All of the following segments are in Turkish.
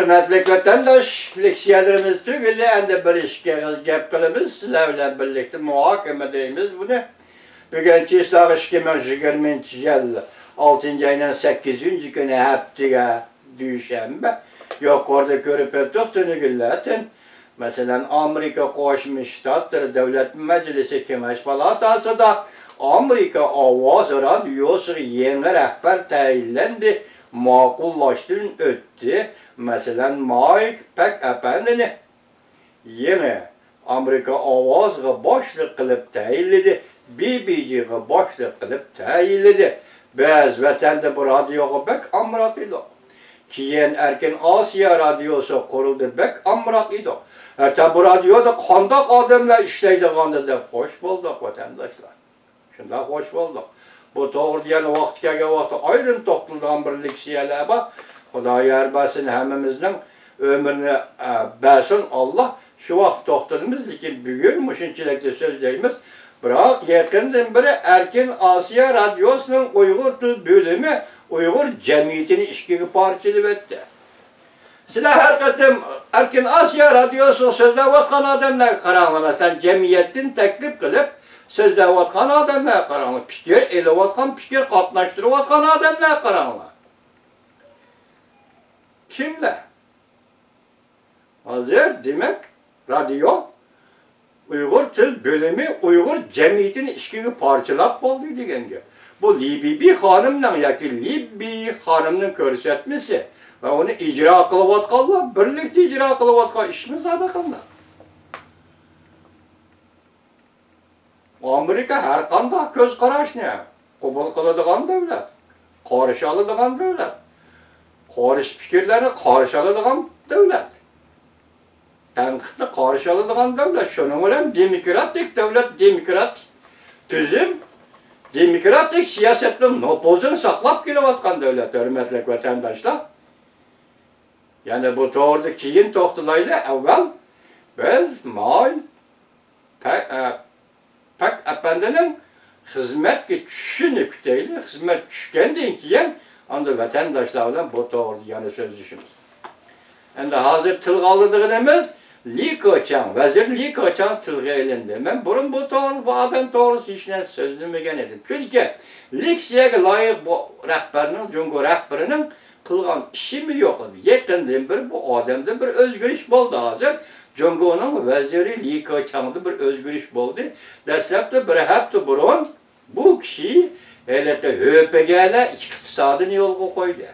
Hürmetlik vatandaş, leksiyalarımız tügülü endi bir işke gap kılımız, sizlerle birlikte muhakemedeyimiz bunu. Bugünkü islahış kemer 20. yıl 6. ayının 8. günü haftiga düşenbe. Yok orada görüp ettiğini güllatin. Mesela Amerika Koşmuş Ştatları Devlet Meclisi Kemeş Palatası da Amerika Avaz Radyosu yeni rehber tayinlendi. Makullaştırın öttü. Mesela Mike Peck Efendi'ni yine Amerika Avaz'a başlık kılıp tayinledi. BBC'ye başlık kılıp tayinledi. Biz vatanda bu radyoga pek amrak idi. Keyin erken Asya radyosu kuruldu pek amrak idi. Hatta bu radyoda qandaq adamlar ishlaydiganda deb hoş bulduk vatandaşlar. Shunda hoş bulduk. Bu to'g'ri degan vaqt kelgan vaqtda ayrim to'xtalgan birlik shiyalar bor. Xudo yarbasin hammamizning ömrünü bersin Allah. Şu vaqt to'xtalamiz, lekin bugun shunchalikda so'zlaymiz. Biroq yaqindan beri Erkin Asya radyosunun Uyg'ur til bölümü Uyg'ur jamiyatini ishga parchalab o'tdi. Sizlar her qatim Erkin Asya radyosu so'zlayotgan odamlar qaranglar, masalan jamiyatdan taklif qilib so'zlayotgan odamlar qaranglar, fikr elayotgan, fikr qatnashtirayotgan odamlar qaranglar. Kimlar? Hozir demak radyo Uyg'ur til bölümü Uyg'ur jamiyatini ishga parchalab bo'ldi deganga. Bu Libibi xonimning yoki Libbi xonimning ko'rsatmasi ve onu icra kılıvatkanlar, birlikte icra kılıvatkan işimiz adı kanlar. Amerika her kanda göz karışını kabul kılıdığan devlet, karışalıdığan devlet, karış fikirlerini karışalıdığan devlet, tenkitli karışalıdığan devlet, şunun olan demokratik devlet, demokrat tüzüm, demokratik siyasetin nopozunu saklap gelivatkan devlet, hürmetli vatandaşlar. Yani bu doğruda keyin to'xtalayla evvel biz Pek Efendi'nin hizmetki tushini kutayli, hizmet tushgandan keyin onda vatandaşlar bilan bu doğruda yana so'zlashimiz. Endi hozir tilga oladiganimiz Li Keqiang, vazir Li Keqiang tilga ilindi. Men burun bu to'g'ri bu odam to'g'risi hech narsa so'zlamagan edim. Chunki leksiyaga loyiq bu rahbarning, Jungo rahbarining qilgan ishimi yo'q edi. Yaqindan bir bu odamda bir o'zgarish bo'ldi hozir. Jungoning vaziri Li Keqiangda bir o'zgarish bo'ldi. Dastlabda bir hafta burun bu kishi elata höpegala iqtisodini yo'lga qo'ydi.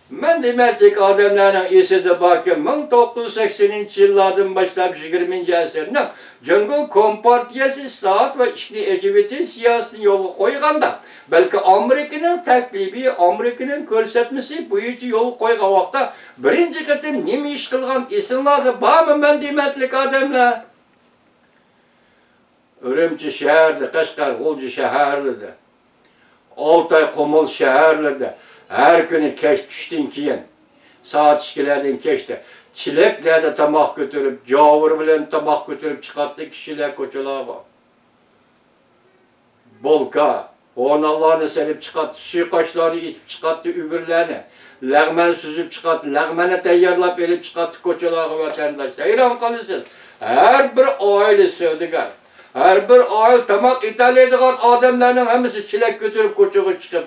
Men demakki odamlarning esida borki 1980-yillardan boshlab 20-asrning Jungo Kompartiyasi islohot va ishni ejibiti siyosatini yo'lga qo'yganda, balki Amerikaning taklifi, Amerikaning ko'rsatmasi bo'yicha yo'l qo'ygan vaqtda birinchi qatim nima ish qilgan esinlarda bormi men demakli odamlar? Urumchi shaharda, Qashqar, G'o'lji shaharlarida, Oltay, Qumul shaharlarida her günü keş düştün keyin, saat 2'lerden keçti. Çileklerde tamak götürüp, cavur bilen tamak götürüp çıkarttı kişiler koçalığa. Bolka, onallarını serip çıkarttı, suikaçlarını itip çıkarttı ügürlerini. Lağmen süzüp çıkarttı, lağmeni teyyarlap elip çıkarttı koçalığa vatandaşlar. Hayran kalırsınız. Her bir aile sevdigar. Her bir aile tamak ithal edilen adamların hepsi çilek götürüp koçalığa çıkıp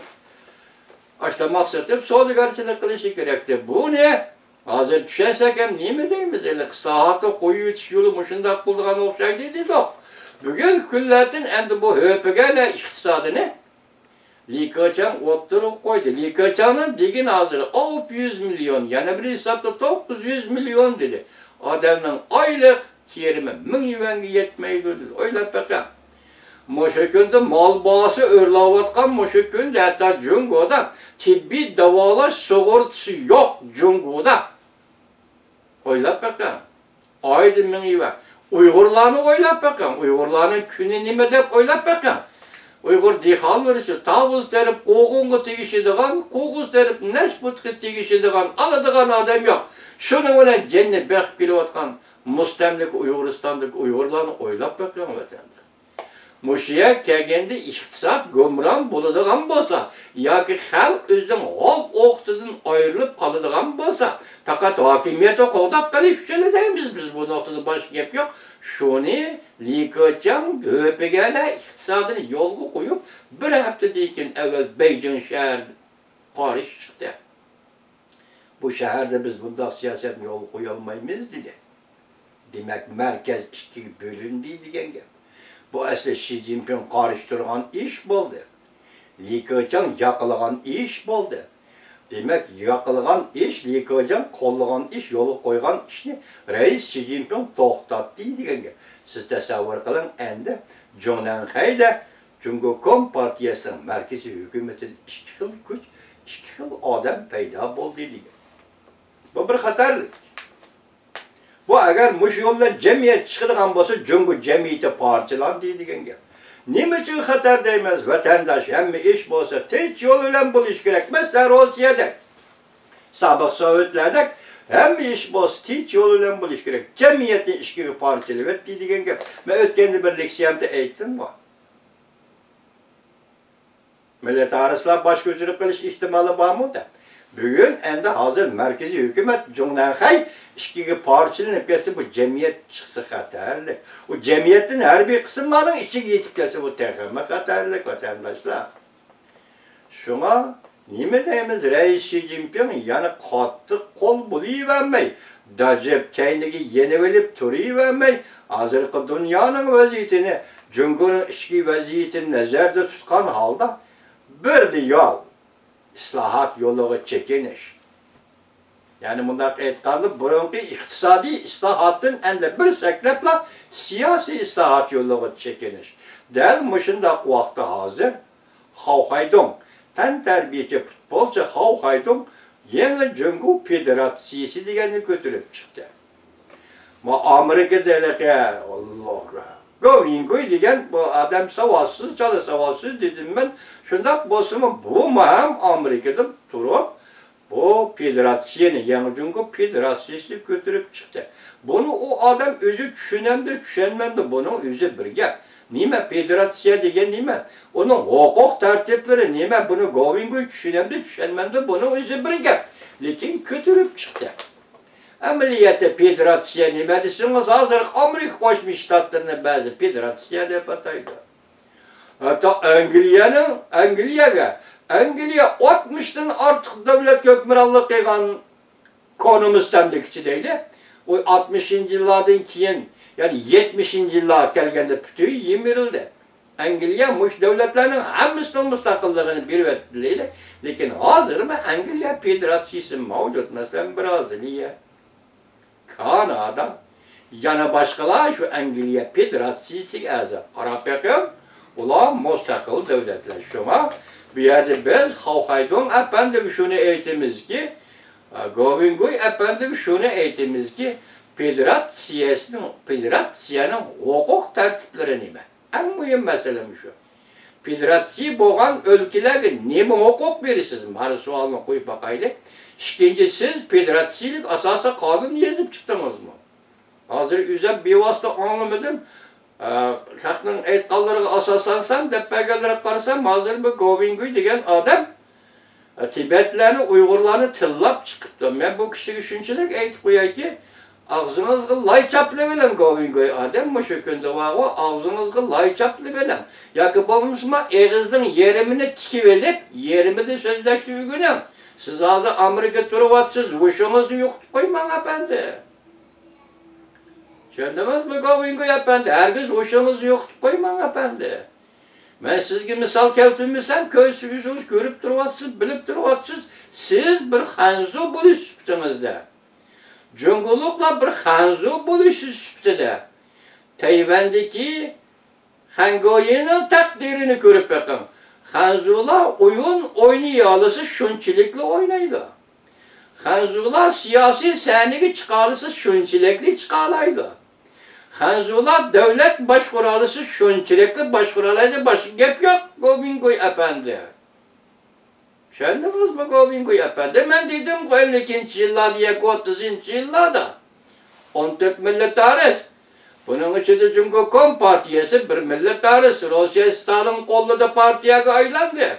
İşte maksatım solidarchilik qilishi kerakdi. Bu ne? Hozir tushunsak ham nima deymiz? Iqtisodga qo'yib o'tish yo'li mushundoq bo'lgan o'xshaydi dedik. Bugun kunlardan endi bu höpigala iqtisodini Li Keqiang o'ttirib qo'ydi. Li Keqiangning degan hozir 600 milyon, yana bir hisobda 900 milyon dedi. Odamning oylik kerimi 1000 yuanga yetmaydi dedi. O'ylab baqa. Mo'sha kunda mol bosi o'rlayotgan mo'sha kunda hatto Jungoda tibbiy davolash sug'urtasi yo'q Jungoda. O'ylab baqa. Oyda 1000 yuva. Uyg'urlarni o'ylab baqa. Uyg'urlarning kuni nima deb o'ylab baqa. Uyg'ur dehonlari tavuz terib qo'g'onga tegishadigan, qo'g'uz terib nashbutga tegishadigan oladigan odam yo'q. Shuning bilan jannat beqib kelayotgan mustamlik Uyg'uristondagi Uyg'urlarni o'ylab baqa vatanda. Muşiya kelgende iqtisod gumron bo'ladigan bo'lsa yoki xalq o'zining hol o'qitidan ayrilib qoladigan bo'lsa, Fakat hakimiyeti qoğdap qilish uchun deymiz biz bu noktada boshqa gap yo'q. Shuni Li Keqiang ko'pigina iqtisodini yo'lga qo'yib, bir haftadan keyin avval Beijing shahrida qarish chiqdi. Bu shaharda biz bundoq siyosatni yo'lga qo'ya olmaymiz dedi. Demak, markaz ikkiga bo'lindi degan gap. Bu asli Xi Jinping qarishtirgan ish bo'ldi. Li Keqiang yoqilgan ish bo'ldi. Demek yakılgan iş, Li Keqiang qo'llagan iş, yo'lga qo'ygan ishni Reis Xi Jinping to'xtatdi degan gap. Siz tasavvur qiling, endi Zhongnanxayda Jungo Kom partiyasining markaziy hukumatining ikki xil kuch, ikki xil odam paydo bo'ldi degan. Bu bir xatarlik. Bu agar mush yo'lda jamiyat chiqadigan bo'lsa, Jungo jamiyati parchalandi degan gap. Nima uchun xatar deymiz? Vatandosh hamma ish bo'lsa, tinch yo'l bilan bo'lish kerak. Masalan, Rossiyada, sobiq Sovetlarda hamma ish bo'lsa, tinch yo'l bilan bo'lish kerak. Jamiyatni ishga parchalab etdi degan gap. Men o'tganda bir leksiyamda aytdim bu. Millatlararo bosh ko'chirib qilish ehtimoli bormi-da? Bugun endi hozir markaziy hukumat Zhongnanxay ishkiga parchalanib ketsa, bu jamiyat chiqsa xatarlik. O jamiyatning harbiy qismlarining ichiga yetib kelsa, bu texnik xatarlik vatandoshlar. Shunga nima deymiz? Reis Xi Jinping yana qattiq qo'l bo'lavermay, dajib kayniga yenib olib turavermay, hozirgi dunyoning vaziyatini, Jungoning ichki vaziyatini nazarda tutgan holda bir yo'l islohot yo'liga chekinish. Yani bundak aytganda burungi iqtisodiy islohotdan endi bir saklabla siyosiy islohot yo'liga chekinish. Dal mushundaq vaqtda hozir Hao Haydong, tan tarbiyachi futbolchi Hao Haydong yangi Jungo Federatsiyasi deganni ko'tarib chiqdi. Ma Amerikadagi Alloh Govingoy degan bu adam savodsiz, chala savodsiz dedim men. Shundaq bo'lsa-mu, bu ham Amerikada turib, bu federatsiyani, Yangi Jungo Federatsiyasini ko'tarib chiqdi. Buni o adam o'zi tushunamdi, tushunmamdi, buning o'zi bir gap. Nima federatsiya degan nima? Uning huquq tartiblari nima? Buni Govingoy tushunamdi, tushunmamdi, buning o'zi bir gap. Lekin ko'tarib chiqdi. Amaliyotda federatsiya nima desangiz, hozir Amerika Qo'shma Shtatlarini ba'zi federatsiya deb ataydi. Hatta Angliya 60'dan ortiq davlat hukmronlik qilgan konumiztamlikchi deydi. O 60-yillardan keyin, ya'ni 70-yillar kelganda bütün yemirildi. Angliya mush davlatlarning hammasining mustaqilligini berib etdi. Lekin hozir Angliya federatsiyasi mavjud. Masalan, Braziliya, Kanada, yana boshqalar shu Angliya federatsiyasiga a'zo. Qarab bakın, ular mustaqil davlatlar. Shuma bu yerda biz Hao Haydong efendim shuni aytamizki, Govingoy efendim shuni aytamizki, federatsiyaning huquq tartiblari nima? Eng muhim masala shu. Federatsiya bo'lgan o'lkalarga nima huquq berasiz? Mana savolni qo'yib boqaylik. Ikkinchi, siz federatsiyalik asosan qonun yozib chiqdingizmi? Hozir o'zim bevosita anglamadim. Xalqning aytganlariga asoslansam deb bagallarga qarasam, hozir bu Govingoy degan odam Tibetlarni, Uyg'urlarni tillab chiqibdi. Men bu kishiga shunchalik aytib qo'yayki, og'zingizga loy chaplab bilan Govingoy odam mushu kunda vaqo og'zingizga loy chaplab bilan yoki bo'lmasa eg'izning yerimini tikib olib, yerimida so'zlashni o'rganam. Siz hozir Amerika turibsiz, o'shingizni yo'qitib qo'ymang efendi. Tushundingizmi Govingoy efendi? Herkes o'shingizni yo'qitib qo'ymang efendi. Men sizga misol keltirmasam, ko'zingiz ko'rib turibsiz, bilib turibsiz, siz bir xanzu bo'lish sifatingizda. Junguluklar bir xanzu bo'lish sifatida. Tayvandagi Hangoyining taqdirini ko'rib bakın. Xanzular oyun oynay olsa shunchilikli o'ynaydi. Xanzular siyosiy sahnaga chiqarsa shunchilikli chiqarlaydi. Xanzular davlat boshqarolisi shunchilikli boshqarolaydi, boshqa gap yo'q Govingoy efendi. Tushundingizmi Govingoy efendi? Men dedim 52-yillarda yoki 30-yillarda 14 millatlarimiz. Bunun içinde Jungo Kom partiyasi bir millatlarimiz, Rossiya Stalin qo'llida partiyaga aylandi.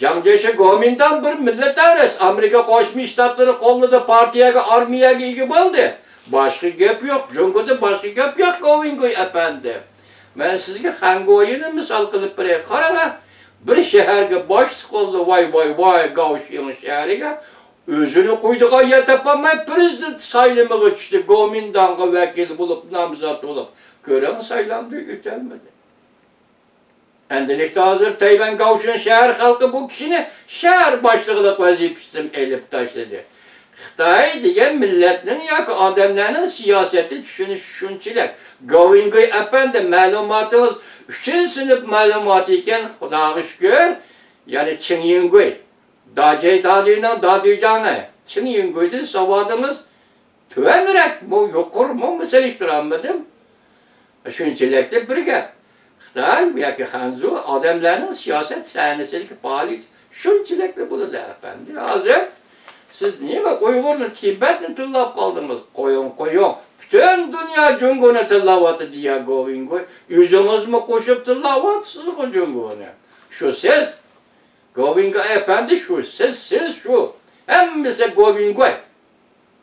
Жаңдеşi Gomindan bir millet arası. Amerika Koşmuş Ştatları kolladı partiyaga, armiyaga ega bo'ldi. Başka gap yok. Jungo'da başka gap yok Govingoy efendi. Ben sizge hangoyini misal kılıp bir qarama. Bir şehirge başçı oldu vay Gavşiyonun şehriga. Özünü koyduğu yer tapamay prezident saylamaga düştü. Gomindan'a vekil bulup namzat olup. Gören saylandı ötelmedi. Endilikte hazır Tayvan Gavşiyon şehir halkı bu kişini şehir başlıklık vazifesini elip taşladı. Xitay degan milletning yoki odamlarning siyosati tushunchilar. Govingoy efendi ma'lumotimiz 3-sinf ma'lumoti ekan, Xudoga shukr. Ya'ni Qingyingoy, Dajay Tadining Dadijani, Qingyingoyning savodimiz tuvanroq, bu yuqori, bu misal turammadim. Shunchalikda bir gap. Xitoy yoki Xanzu odamlarning siyosat sahnasidagi faoliyat shunchalikda bo'ladi efendi. Hozir siz nima Uyg'urni, Tibetni tillab qoldingiz? Qo'ying. Bütün dünya Jungo'ni tillayapti deya Govingoy. Yüzünüzmü qo'shib tillayapsiz Jungo'ni. Shu siz. Govingoy efendi shu siz shu. Hammasi Govingoy.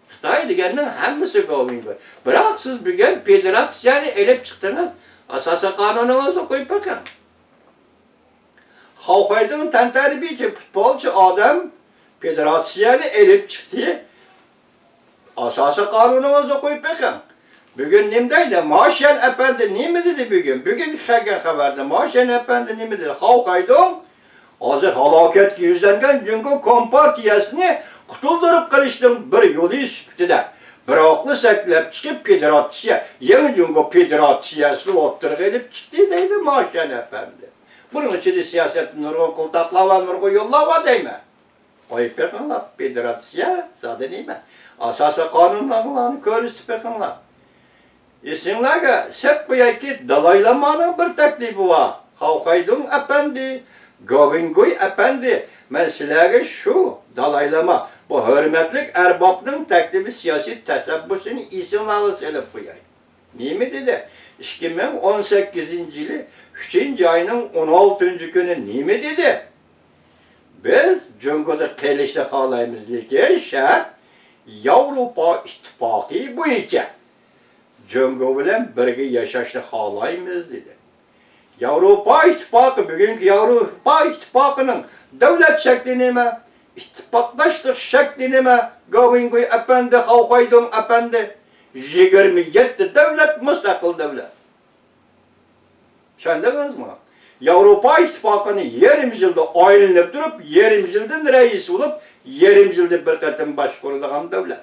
Xitoy deganning hammasi Govingoy. Biroq siz bugun federatsiyani elib chiqdingiz. Asosiy qonuningizni qo'yib bakın. Xalqning tantarbiyachi futbolchi odam federatsiyani elib chiqdi. Asası kanunumuzu koyup bakın. Bugün nimdeydi? Maşen efendi nimi dedi bugün? Bugün şaka haberde Maşen efendi nimi dedi? Halkaydın. Hazır halaket yüzlengen çünkü kompartiyasını kutuldurup karıştım bir yolu üstüde. Bıraklı seklep çıkıp federasiya. Yeni çünkü federasiyasını oturup edip çıktı dedi Maşen efendi. Bunun için de siyasetin nurgu kultaklava nurgu yollava değil mi? Koyup bakınlar federasiya zaten değil mi? Asası kanunlarını görüştü bakınlar. İsimlerge sep ki dalaylamanın bir teklifi var. Halkaydın efendi, Govingoy efendi. Meseleleri şu dalaylama. Bu hürmetlik erbabının teklifi siyasi teşebbüsünün isimlerini söyleyip koyayım. Niye mi dedi? 2018 yılı 3. ayının 16. günü niye mi dedi? Biz Jungo'da kelişte halayımızdaki şart Avrupa İttifakı boyunca Jungo bilen birge yaşaşlı halayımız dedi. Avrupa İttifakı, bugünkü Avrupa İttifakı'nın devlet şekli nime, ittifaklaştık şekli nime, Govingoy efendi, Halkaydın efendi, 27 devlet, müstakil devlet. Şendiniz mi? Avrupa İttifakı'nı 20 yılda aylanıp durup, 20 yıldan reis olup, 20 yılda bir katın baş kurulan devlet.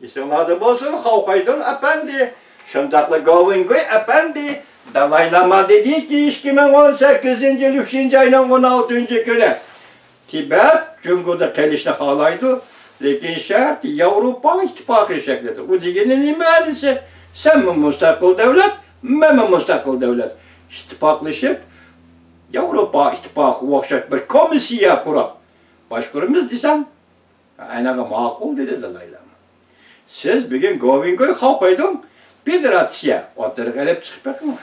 İsimlerde olsun, Halkaydın efendi, şundaklı Govingoy efendi, dalaylama dedi ki 2018 yıl 3. ayının 16. günü. Tibet, Jungo'da kelişte halaydı, lakin şart Avrupa İttifakı şeklinde. O diyenin mühendisi, sen mi müstakil devlet, ben mi müstakil devlet? İttifaklaşıp, Avrupa İttifakı okşat bir komisya kurup, başkurumuz desem, aynağa makul dedi dalaylama. Siz bugün Govingoy Halkaydın federasiya oturup gelip çıkıp bakın.